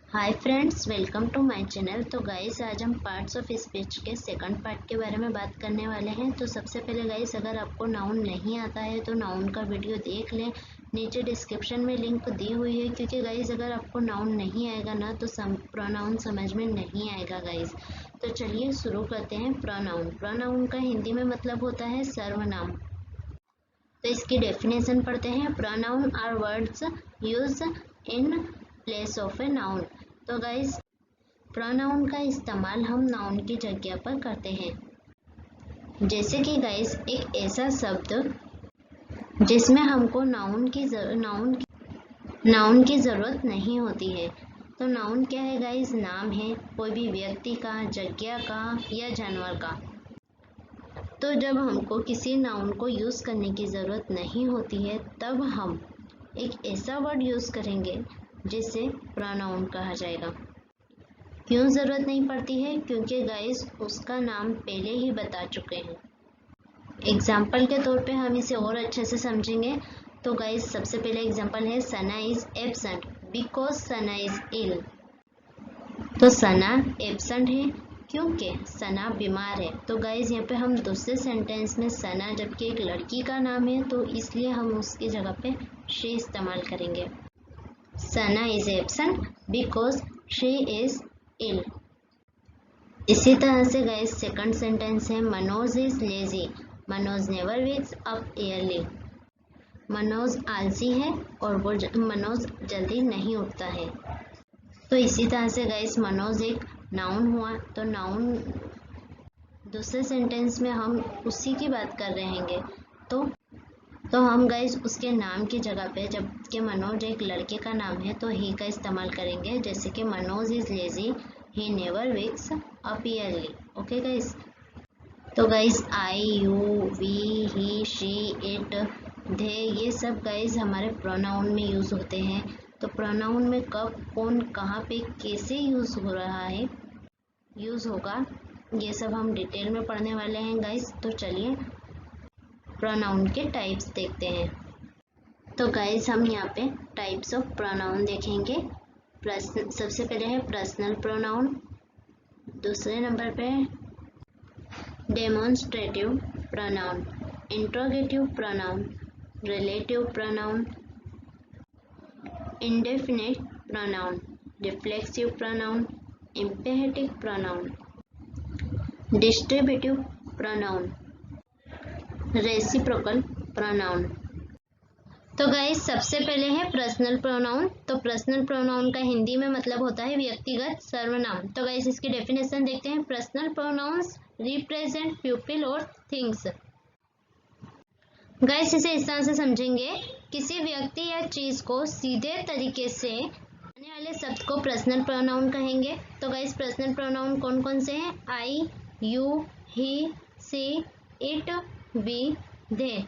Hi friends, welcome to my channel. तो guys, आज हम पार्ट्स ऑफ स्पीच के सेकंड पार्ट के बारे में बात करने वाले हैं। तो सबसे पहले गाइस, अगर आपको नाउन नहीं आता है तो नाउन का वीडियो देख लें, नीचे डिस्क्रिप्शन में लिंक दी हुई है। क्योंकि गाइस, अगर आपको नाउन नहीं आएगा ना तो प्रोनाउन समझ में नहीं आएगा गाइस। तो चलिए शुरू करते हैं। प्रोनाउन प्रोनाउन का हिंदी में मतलब होता है सर्वनाम। तो इसकी डेफिनेशन पढ़ते हैं। Pronoun are words use in place of a noun. तो गाइस, प्रोनाउन का इस्तेमाल हम नाउन की जगह पर करते हैं। जैसे कि गाइस, एक ऐसा शब्द जिसमें हमको नाउन की ज़रूरत नहीं होती है। तो नाउन क्या है गाइस? नाम है कोई भी व्यक्ति का, जगह का या जानवर का। तो जब हमको किसी नाउन को यूज़ करने की ज़रूरत नहीं होती है तब हम एक ऐसा वर्ड यूज़ करेंगे जिसे प्रोनाउन कहा जाएगा। क्यों ज़रूरत नहीं पड़ती है? क्योंकि गाइस, उसका नाम पहले ही बता चुके हैं। एग्जाम्पल के तौर पे हम इसे और अच्छे से समझेंगे। तो गाइस, सबसे पहले एग्जाम्पल है Sana is absent because Sana is ill. तो सना एब्सेंट है क्योंकि सना बीमार है। तो गाइस, यहाँ पे हम दूसरे सेंटेंस में सना, जबकि एक लड़की का नाम है तो इसलिए हम उसकी जगह पे शी इस्तेमाल करेंगे। Sana is absent because she is ill. इसी तरह से गाइस, सेकंड सेंटेंस है Manoj is lazy. Manoj never wakes up early। Manoj आलसी है और वो मनोज जल्दी नहीं उठता है। तो इसी तरह से गाइस, मनोज एक नाउन हुआ। तो नाउन दूसरे सेंटेंस में हम उसी की बात कर रहेंगे। तो हम गाइस उसके नाम की जगह पे, जबकि मनोज एक लड़के का नाम है तो ही का इस्तेमाल करेंगे। जैसे कि Manoj is lazy, he never wakes up early। Okay guys. तो guys, I, you, we, he, she, it, they, ये सब गाइस हमारे प्रोनाउन में यूज़ होते हैं। तो प्रोनाउन में कब, कौन, कहाँ पे, कैसे यूज़ हो रहा है, यूज़ होगा, ये सब हम डिटेल में पढ़ने वाले हैं गाइस। तो चलिए प्रोनाउन के टाइप्स देखते हैं। तो गाइस, हम यहाँ पे टाइप्स ऑफ प्रोनाउन देखेंगे। सबसे पहले है पर्सनल प्रोनाउन, दूसरे नंबर पे demonstrative pronoun, interrogative pronoun, relative pronoun, indefinite pronoun, reflexive pronoun, imperative pronoun, distributive pronoun, reciprocal pronoun. तो गाइस, सबसे पहले है पर्सनल प्रोनाउन। तो पर्सनल प्रोनाउन का हिंदी में मतलब होता है व्यक्तिगत सर्वनाम। तो गाइस, इसकी डेफिनेशन देखते हैं। पर्सनल प्रोनाउंस रिप्रेजेंट पीपल और थिंग्स। गाइस, इसे इस तरह से समझेंगे, किसी व्यक्ति या चीज को सीधे तरीके से आने वाले शब्द को पर्सनल प्रोनाउन कहेंगे। तो गाइस, पर्सनल प्रोनाउन कौन कौन से हैं? I, you, he, she, it, we, they.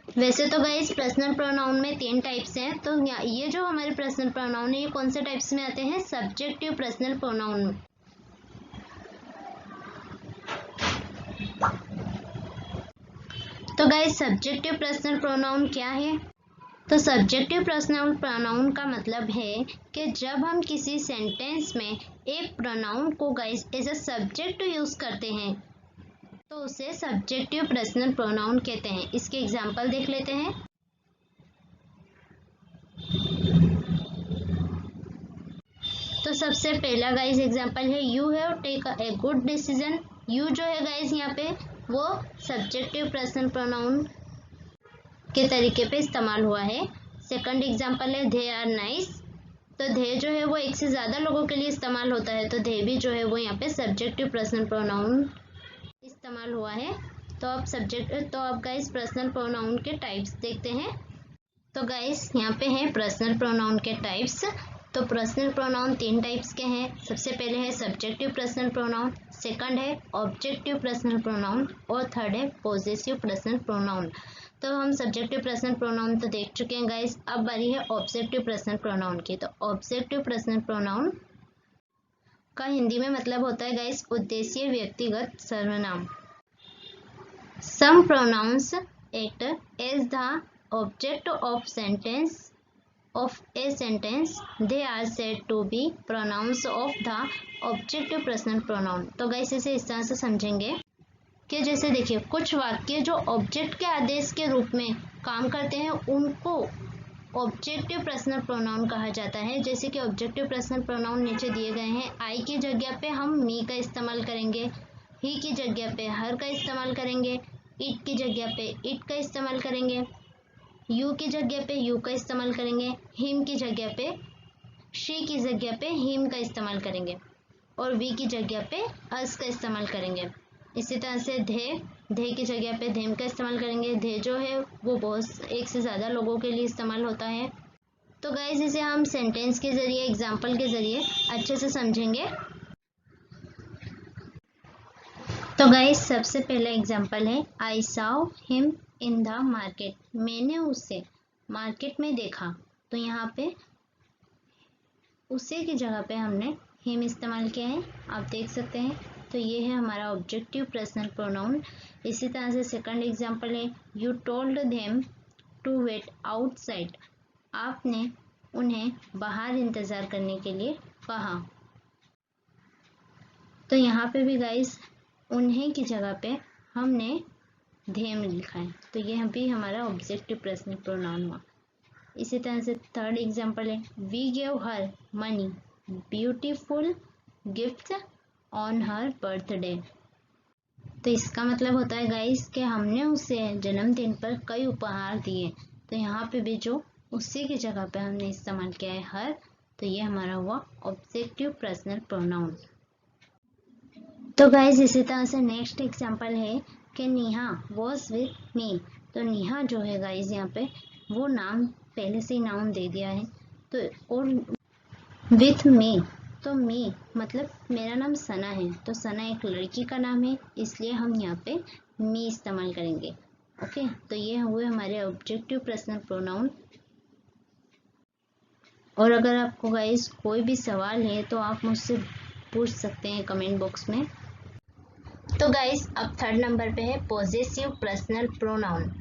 वैसे तो गाइस, पर्सनल प्रोनाउन में 3 टाइप्स हैं। तो ये जो हमारे पर्सनल प्रोनाउन है, ये कौन से टाइप्स में आते हैं? Subjective personal pronoun. तो गाइस, सब्जेक्टिव पर्सनल प्रोनाउन क्या है? तो सब्जेक्टिव पर्सनल प्रोनाउन का मतलब है कि जब हम किसी सेंटेंस में एक प्रोनाउन को guys as a subject use करते हैं तो उसे सब्जेक्टिव पर्सनल प्रोनाउन कहते हैं। इसके एग्जांपल देख लेते हैं। तो सबसे पहला गाइस एग्जांपल है, you have take a good decision. You जो है गाइस यहाँ पे वो सब्जेक्टिव पर्सनल प्रोनाउन के तरीके पे इस्तेमाल हुआ है। सेकंड एग्जांपल है, दे आर नाइस। तो दे जो है वो एक से ज़्यादा लोगों के लिए इस्तेमाल होता है, तो दे भी जो है वो यहाँ पे सब्जेक्टिव पर्सनल प्रोनाउन इस्तेमाल हुआ है। तो अब गाइस पर्सनल प्रोनाउन के टाइप्स देखते हैं। तो गाइस, यहाँ पे है पर्सनल प्रोनाउन के टाइप्स। तो पर्सनल प्रोनाउन 3 टाइप्स के हैं। सबसे पहले है सब्जेक्टिव पर्सनल प्रोनाउन, सेकंड है ऑब्जेक्टिव पर्सनल प्रोनाउन और थर्ड है पॉजेसिव पर्सनल प्रोनाउन। तो हम सब्जेक्टिव पर्सनल प्रोनाउन तो देख चुके हैं गाइस। अब बारी है ऑब्जेक्टिव पर्सनल प्रोनाउन की। तो ऑब्जेक्टिव पर्सनल प्रोनाउन का हिंदी में मतलब होता है गाइस उद्देश्य व्यक्तिगत सर्वनाम। Some pronouns act as the object of sentence of a sentence they are said to be pronouns of the objective personal pronoun। तो गाइस इसे इस तरह से समझेंगे कि जैसे देखिए कुछ वाक्य जो ऑब्जेक्ट के आदेश के रूप में काम करते हैं उनको ऑब्जेक्टिव पर्सनल प्रोनाउन कहा जाता है। जैसे कि ऑब्जेक्टिव पर्सनल प्रोनाउन नीचे दिए गए हैं। आई की जगह पे हम मी का इस्तेमाल करेंगे, ही की जगह पे हर का इस्तेमाल करेंगे, इट की जगह पे इट का इस्तेमाल करेंगे, यू की जगह पे यू का इस्तेमाल करेंगे, हिम की जगह पे शी की जगह पे हिम का इस्तेमाल करेंगे और वी की जगह पे अस का इस्तेमाल करेंगे। इसी तरह से धे की जगह पे धेम का इस्तेमाल करेंगे। धे जो है वो बहुत एक से ज़्यादा लोगों के लिए इस्तेमाल होता है। तो गाइस इसे हम सेंटेंस के ज़रिए एग्जाम्पल के ज़रिए अच्छे से समझेंगे। तो गाइस सबसे पहला एग्जाम्पल है I saw him in the market. मैंने उसे मार्केट में देखा। तो यहाँ पे उसे की जगह पे हमने हिम इस्तेमाल किया है, आप देख सकते हैं। तो ये है हमारा ऑब्जेक्टिव पर्सनल प्रोनाउन। इसी तरह से सेकंड एग्जांपल है you told them to wait outside. आपने उन्हें बाहर इंतज़ार करने के लिए कहा। तो यहाँ पे भी गाइस उन्हें की जगह पे हमने धेम लिखा है। तो यह भी हमारा ऑब्जेक्टिव पर्सनल प्रोनाउन हुआ। इसी तरह से थर्ड एग्जांपल है we give her money beautiful gift on her birthday. तो इसका मतलब होता है गाइस कि हमने उसे जन्मदिन पर कई उपहार दिए। तो यहाँ पे भी जो उसी की जगह पे हमने इस्तेमाल किया है हर, तो ये हमारा हुआ ऑब्जेक्टिव पर्सनल प्रोनाउन। तो गाइस इसी तरह से नेक्स्ट एग्जांपल है कि नेहा वॉज विथ मी। तो नेहा जो है गाइस यहाँ पे वो नाम पहले से ही नाउन दे दिया है। तो और विथ मी, तो मी मतलब मेरा नाम सना है। तो सना एक लड़की का नाम है, इसलिए हम यहाँ पे मी इस्तेमाल करेंगे। ओके, तो ये हुए हमारे ऑब्जेक्टिव पर्सनल प्रोनाउन। और अगर आपको गाइस कोई भी सवाल है तो आप मुझसे पूछ सकते हैं कमेंट बॉक्स में। तो गाइस अब थर्ड नंबर पे है पॉजेसिव पर्सनल प्रोनाउन,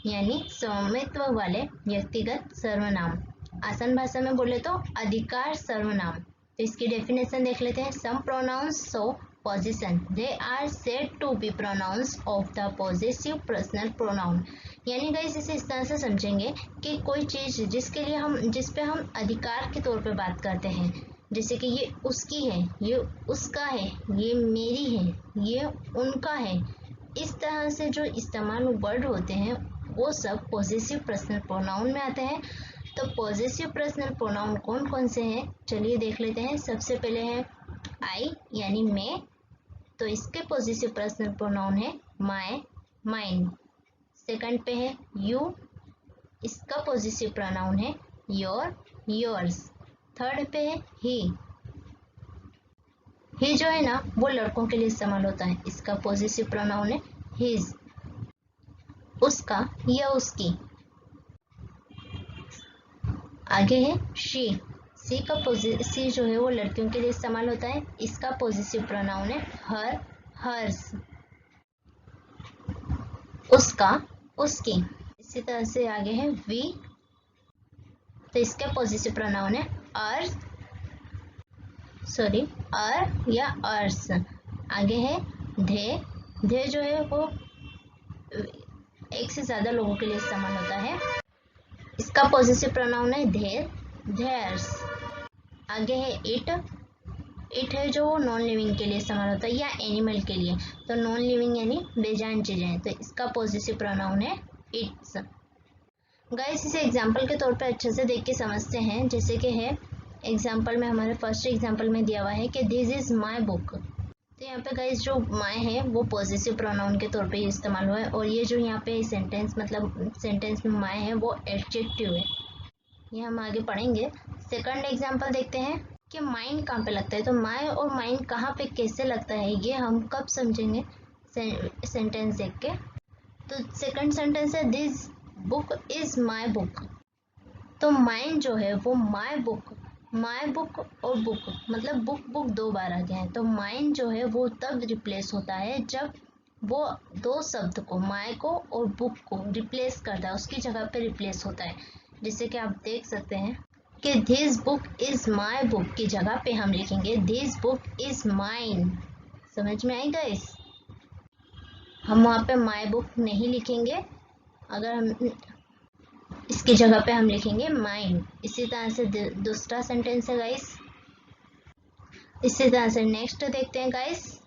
यानी स्वामित्व वाले व्यक्तिगत सर्वनाम। आसान भाषा में बोले तो अधिकार सर्वनाम। तो इसकी डेफिनेशन देख लेते हैं। Some pronouns show possession, they are said to be pronouns of the possessive personal pronoun. यानी गाइस इसे इस तरह से समझेंगे कि कोई चीज़ जिसके लिए हम जिस पे हम अधिकार के तौर पे बात करते हैं, जैसे कि ये उसकी है, ये उसका है, ये मेरी है, ये उनका है, इस तरह से जो इस्तेमाल वर्ड होते हैं वो सब पॉजेसिव पर्सनल प्रोनाउन में आते हैं। तो पॉजेसिव पर्सनल प्रोनाउन कौन कौन से हैं चलिए देख लेते हैं। सबसे पहले है आई यानी मैं। तो इसके पॉजेसिव पर्सनल प्रोनाउन है माय, माइन। सेकंड पे है यू, इसका पॉजेसिव प्रोनाउन है योर, योर्स। थर्ड पे है ही जो है ना वो लड़कों के लिए इस्तेमाल होता है, इसका पॉजेसिव प्रोनाउन है हिज। उसका या उसकी। आगे है शी, सी जो है वो लड़कियों के लिए इस्तेमाल होता है, इसका पॉजेसिव प्रोनाउन है हर, हर्स। उसका, उसकी। इसी तरह से आगे है वी, तो इसका पॉजेसिव प्रोनाउन है अर्स, सॉरी अर या अर्स। आगे है धे जो है वो एक से ज्यादा लोगों के लिए इस्तेमाल होता है, इसका पॉजेसिव प्रोनाउन है धेर, धेर्स। आगे है इट है जो नॉन लिविंग के लिए इस्तेमाल होता है या एनिमल के लिए। तो नॉन लिविंग यानी बेजान चीजें, तो इसका पॉजेसिव प्रोनाउन है इट्स। गाइस इसे एग्जांपल के तौर पे अच्छे से देख के समझते हैं। जैसे कि है एग्जांपल में, हमारे फर्स्ट एग्जांपल में दिया हुआ है कि दिस इज माय बुक। तो यहाँ पे गाइस जो माय है वो पॉजेसिव प्रोनाउन के तौर पे इस्तेमाल हुआ है, और ये जो यहाँ पे सेंटेंस मतलब सेंटेंस में माय है वो एडजेक्टिव है, ये हम आगे पढ़ेंगे। सेकंड एग्जांपल देखते हैं कि माइन कहाँ पे लगता है। तो माय और माइन कहाँ पे कैसे लगता है ये हम कब समझेंगे, सेंटेंस देख के। तो सेकंड सेंटेंस है this book is my book. तो माइन जो है वो माय बुक और बुक मतलब बुक दो बार आ गया है। तो माइन जो है वो तब रिप्लेस होता है जब वो दो शब्द को, माय को और बुक को रिप्लेस करता है, उसकी जगह पे रिप्लेस होता है। जिससे कि आप देख सकते हैं कि this book is my book की जगह पे हम लिखेंगे दिस बुक इज माइन। समझ में आई गाइस? हम वहाँ पे माई बुक नहीं लिखेंगे, अगर हम इसकी जगह पे हम लिखेंगे माइन। इसी तरह से दूसरा सेंटेंस है गाइस। इसी तरह से नेक्स्ट देखते हैं गाइस।